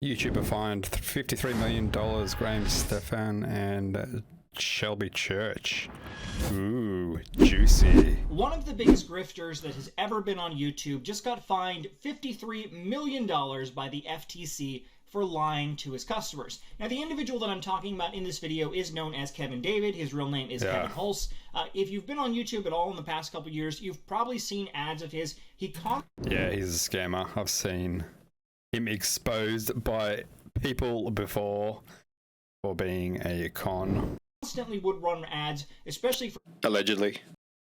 YouTuber fined $53 million, Graham Stephan and Shelby Church. Ooh, juicy. One of the biggest grifters that has ever been on YouTube just got fined $53 million by the FTC for lying to his customers. Now, the individual that I'm talking about in this video is known as Kevin David. His real name is Kevin Hulse. If you've been on YouTube at all in the past couple years, you've probably seen ads of his. Yeah, he's a scammer. I've seen him exposed by people before for being a con. Constantly would run ads, especially Allegedly.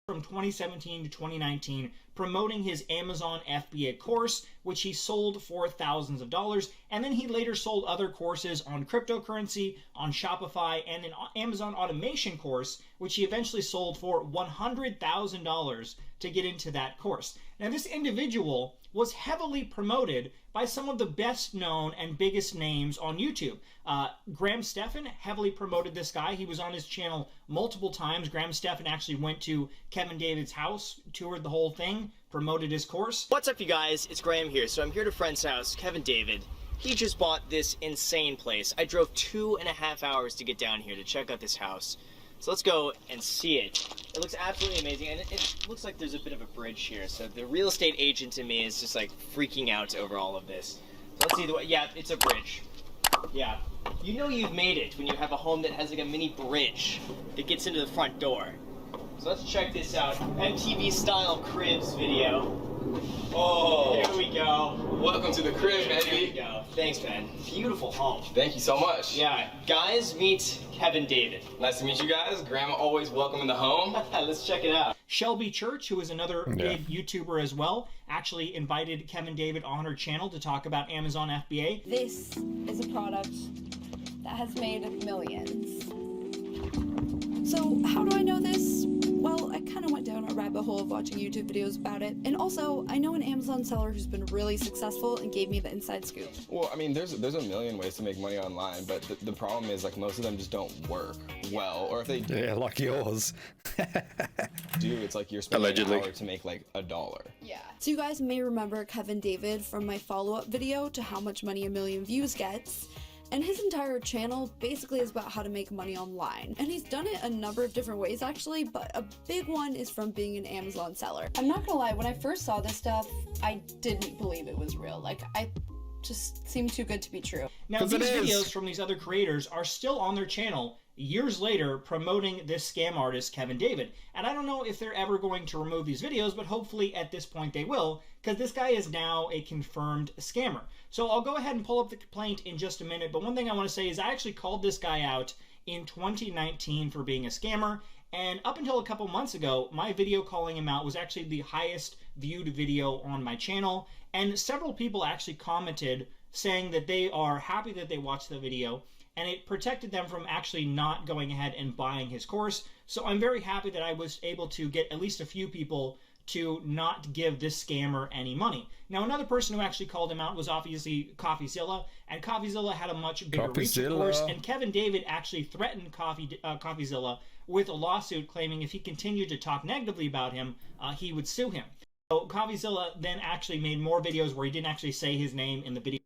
From 2017 to 2019, promoting his Amazon FBA course, which he sold for thousands of dollars, and then he later sold other courses on cryptocurrency, on Shopify, and an Amazon automation course, which he eventually sold for $100,000 to get into that course. Now, this individual was heavily promoted by some of the best known and biggest names on YouTube. Graham Stephan heavily promoted this guy. He was on his channel multiple times. Graham Stephan actually went to Kevin David's house, toured the whole thing, promoted his course. What's up, you guys? It's Graham here. So I'm here at a friend's house, Kevin David. He just bought this insane place. I drove 2.5 hours to get down here to check out this house. So let's go and see it. It looks absolutely amazing, and it looks like there's a bit of a bridge here. So the real estate agent in me is just like freaking out over all of this. So let's see the way. Yeah, it's a bridge. Yeah, you know you've made it when you have a home that has like a mini bridge that gets into the front door. So let's check this out. MTV style cribs video. Oh, here we go. Welcome to the crib, Here we baby. go. Thanks, man. Beautiful home. Thank you so much. Yeah, guys, meet Kevin David. Nice to meet you guys. Grandma always welcome in the home. Let's check it out. Shelby Church, who is another big YouTuber as well, actually invited Kevin David on her channel to talk about Amazon FBA. This is a product that has made millions. So how do I know this? Well, I kind of went down a rabbit hole of watching YouTube videos about it. And also, I know an Amazon seller who's been really successful and gave me the inside scoop. Well, I mean, there's a million ways to make money online, but the problem is, like, most of them just don't work well. Or if they Yeah, like yours. do, it's like you're spending Allegedly. an hour to make like $1. Yeah. So you guys may remember Kevin David from my follow-up video to how much money a million views gets. And his entire channel basically is about how to make money online. And he's done it a number of different ways actually, but a big one is from being an Amazon seller. I'm not gonna lie, when I first saw this stuff, I didn't believe it was real. Like, I just seemed too good to be true. Now, these videos from these other creators are still on their channel years later promoting this scam artist, Kevin David. And I don't know if they're ever going to remove these videos, but hopefully at this point they will, because this guy is now a confirmed scammer. So I'll go ahead and pull up the complaint in just a minute, but one thing I want to say is I actually called this guy out in 2019 for being a scammer, and up until a couple months ago, my video calling him out was actually the highest viewed video on my channel, and several people actually commented saying that they are happy that they watched the video, and it protected them from actually not going ahead and buying his course. So I'm very happy that I was able to get at least a few people to not give this scammer any money. Now, another person who actually called him out was obviously Coffeezilla, and Coffeezilla had a much bigger reach, of course, and Kevin David actually threatened Coffeezilla with a lawsuit claiming if he continued to talk negatively about him, he would sue him. So Coffeezilla then actually made more videos where he didn't actually say his name in the video.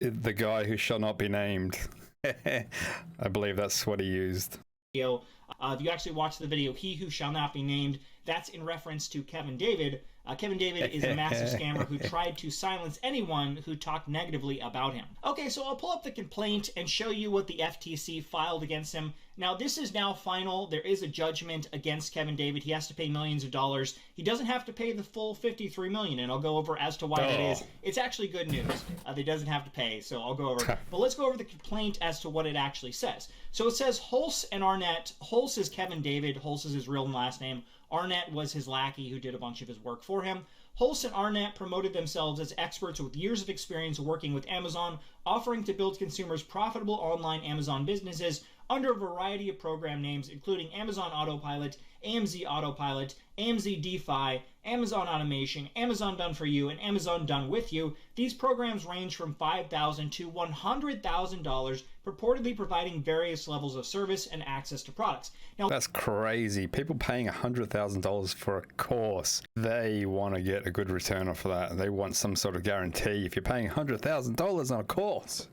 The guy who shall not be named. I believe that's what he used. If you actually watch the video, He Who Shall Not Be Named, that's in reference to Kevin David. Kevin David is a massive scammer who tried to silence anyone who talked negatively about him. Okay, so I'll pull up the complaint and show you what the FTC filed against him. Now, this is now final. There is a judgment against Kevin David. He has to pay millions of dollars. He doesn't have to pay the full $53 million, and I'll go over as to why that is. It's actually good news that he doesn't have to pay, so I'll go over. But let's go over the complaint as to what it actually says. So it says Hulse and Arnett. Hulse is Kevin David. Hulse is his real and last name. Arnett was his lackey who did a bunch of his work for him. Hulse and Arnett promoted themselves as experts with years of experience working with Amazon, offering to build consumers profitable online Amazon businesses under a variety of program names, including Amazon Autopilot, AMZ Autopilot, AMZ DeFi, Amazon Automation, Amazon Done For You, and Amazon Done With You. These programs range from $5,000 to $100,000, purportedly providing various levels of service and access to products. Now, That's crazy. People paying $100,000 for a course, they want to get a good return off of that. They want some sort of guarantee. If you're paying $100,000 on a course,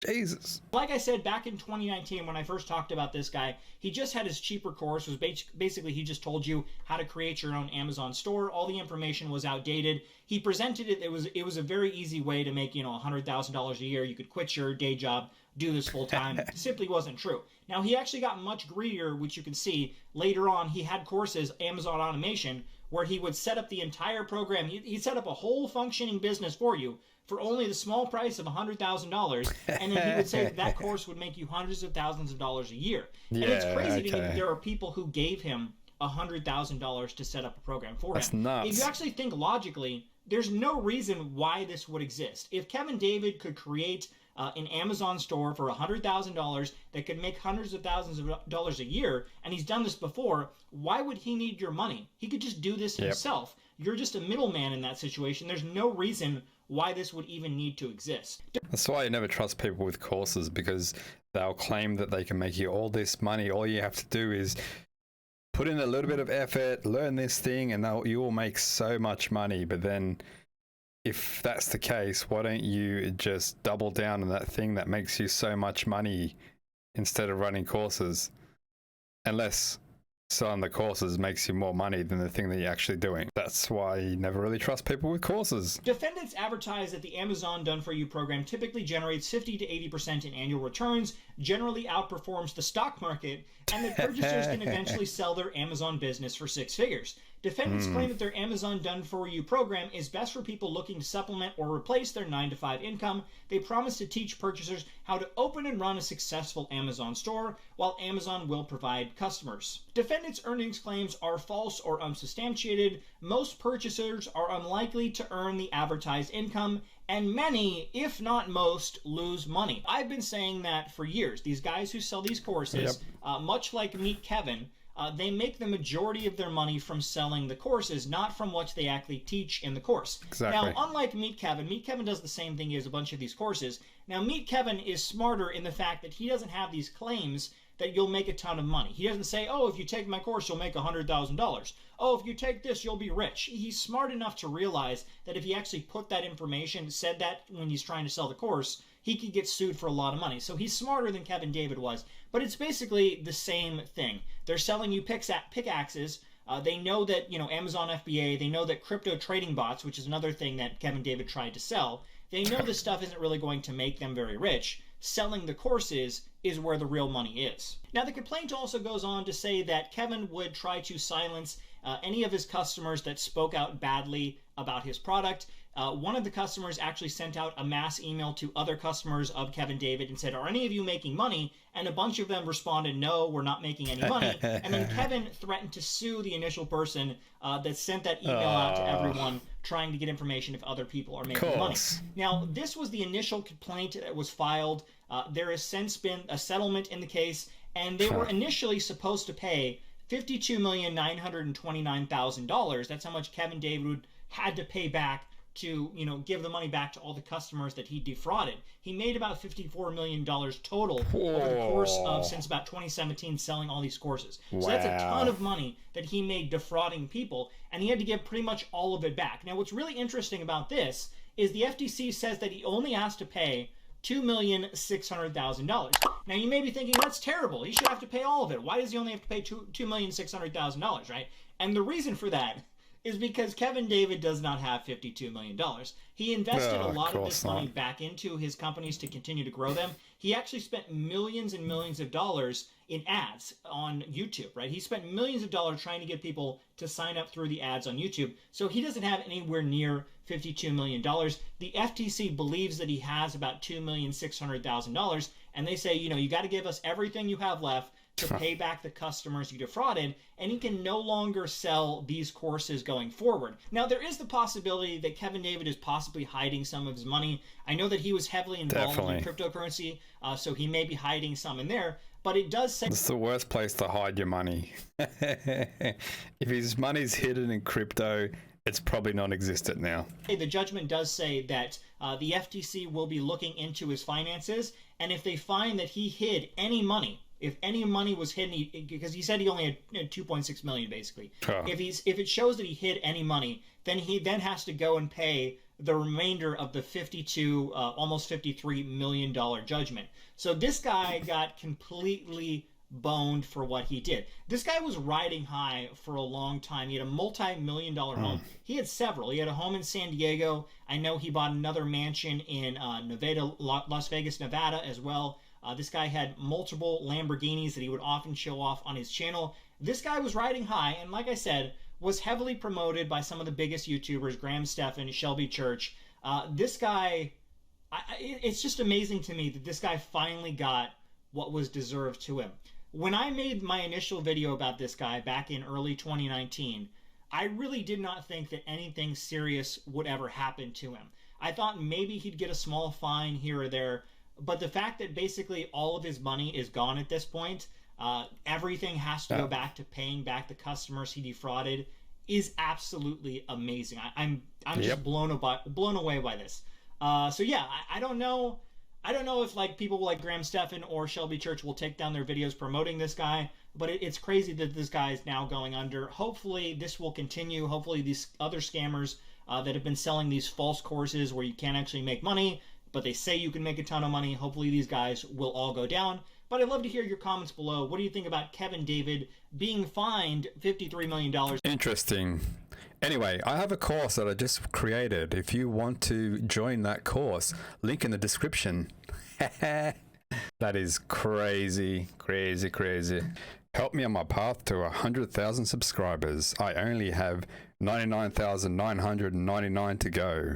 Jesus. like I said, back in 2019, when I first talked about this guy, he just had his cheaper course. Was basically he just told you how to create your own Amazon store. All the information was outdated. He presented it. It was a very easy way to make, $100,000 a year. You could quit your day job, do this full time. It simply wasn't true. Now, he actually got much greedier, which you can see later on. He had courses, Amazon Automation, where he would set up the entire program. He set up a whole functioning business for you for only the small price of $100,000, and then he would say that course would make you hundreds of thousands of dollars a year. Yeah, and it's crazy to me okay. that there are people who gave him $100,000 to set up a program for That's him. nuts. If you actually think logically, there's no reason why this would exist. If Kevin David could create an Amazon store for $100,000 that could make hundreds of thousands of dollars a year, and he's done this before, why would he need your money? He could just do this himself. You're just a middleman in that situation. There's no reason why this would even need to exist. That's why I never trust people with courses, because they'll claim that they can make you all this money. All you have to do is put in a little bit of effort, learn this thing, and you will make so much money. But then if that's the case, why don't you just double down on that thing that makes you so much money instead of running courses? Unless selling the courses makes you more money than the thing that you're actually doing. That's why you never really trust people with courses. Defendants advertise that the Amazon Done For You program typically generates 50 to 80% in annual returns, generally outperforms the stock market, and that purchasers can eventually sell their Amazon business for six figures. Defendants claim that their Amazon Done For You program is best for people looking to supplement or replace their 9-to-5 income. They promise to teach purchasers how to open and run a successful Amazon store, while Amazon will provide customers. Defendants' earnings claims are false or unsubstantiated. Most purchasers are unlikely to earn the advertised income, and many, if not most, lose money. I've been saying that for years. These guys who sell these courses, much like Meet Kevin, they make the majority of their money from selling the courses, not from what they actually teach in the course. Exactly. Now, unlike Meet Kevin does the same thing. He has a bunch of these courses. Now, Meet Kevin is smarter in the fact that he doesn't have these claims that you'll make a ton of money. He doesn't say, oh, if you take my course, you'll make $100,000. Oh, if you take this, you'll be rich. He's smart enough to realize that if he actually put that information, said that when he's trying to sell the course, he could get sued for a lot of money. So he's smarter than Kevin David was. But it's basically the same thing. They're selling you pickaxes. They know that, Amazon FBA, they know that crypto trading bots, which is another thing that Kevin David tried to sell, they know this stuff isn't really going to make them very rich. Selling the courses is where the real money is. Now, the complaint also goes on to say that Kevin would try to silence any of his customers that spoke out badly about his product. One of the customers actually sent out a mass email to other customers of Kevin David and said, are any of you making money? And a bunch of them responded, no, we're not making any money. And then Kevin threatened to sue the initial person that sent that email out to everyone, trying to get information if other people are making money. Now, this was the initial complaint that was filed. There has since been a settlement in the case, and they were initially supposed to pay $52,929,000. That's how much Kevin David had to pay back to, give the money back to all the customers that he defrauded. He made about $54 million total over the course of, since about 2017, selling all these courses. So that's a ton of money that he made defrauding people, and he had to give pretty much all of it back. Now, what's really interesting about this is the FTC says that he only has to pay $2,600,000. Now, you may be thinking, that's terrible. He should have to pay all of it. Why does he only have to pay $2,600,000, right? And the reason for that is because Kevin David does not have $52 million. He invested a lot of this money back into his companies to continue to grow them. He actually spent millions and millions of dollars in ads on YouTube, right? He spent millions of dollars trying to get people to sign up through the ads on YouTube. So he doesn't have anywhere near $52 million. The FTC believes that he has about $2,600,000, and they say, you got to give us everything you have left to pay back the customers you defrauded, and he can no longer sell these courses going forward. Now, there is the possibility that Kevin David is possibly hiding some of his money. I know that he was heavily involved in cryptocurrency, so he may be hiding some in there, but it does say... It's the worst place to hide your money. If his money's hidden in crypto, It's probably non-existent now. The judgment does say that the FTC will be looking into his finances, and if they find that he hid any money, if any money was hidden, because he said he only had 2.6 million basically. Oh. If it shows that he hid any money, then he then has to go and pay the remainder of the almost $53 million judgment. So this guy got completely boned for what he did. This guy was riding high for a long time. He had a multi-million-dollar home. He had several. He had a home in San Diego. I know he bought another mansion in Las Vegas, Nevada as well. This guy had multiple Lamborghinis that he would often show off on his channel. This guy was riding high, and like I said, was heavily promoted by some of the biggest YouTubers, Graham Stephan, Shelby Church. This guy, it's just amazing to me that this guy finally got what was deserved to him. When I made my initial video about this guy back in early 2019, I really did not think that anything serious would ever happen to him. I thought maybe he'd get a small fine here or there, but the fact that basically all of his money is gone at this point, everything has to go back to paying back the customers he defrauded, is absolutely amazing. I'm just blown away by this. So yeah, I don't know. I don't know if like people like Graham Stephan or Shelby Church will take down their videos promoting this guy, but it's crazy that this guy is now going under. Hopefully this will continue. Hopefully these other scammers that have been selling these false courses where you can't actually make money, but they say you can make a ton of money, hopefully these guys will all go down. But I'd love to hear your comments below. What do you think about Kevin David being fined $53 million? Interesting. Anyway, I have a course that I just created. If you want to join that course, link in the description. That is crazy, crazy, crazy. Help me on my path to 100,000 subscribers. I only have 99,999 to go.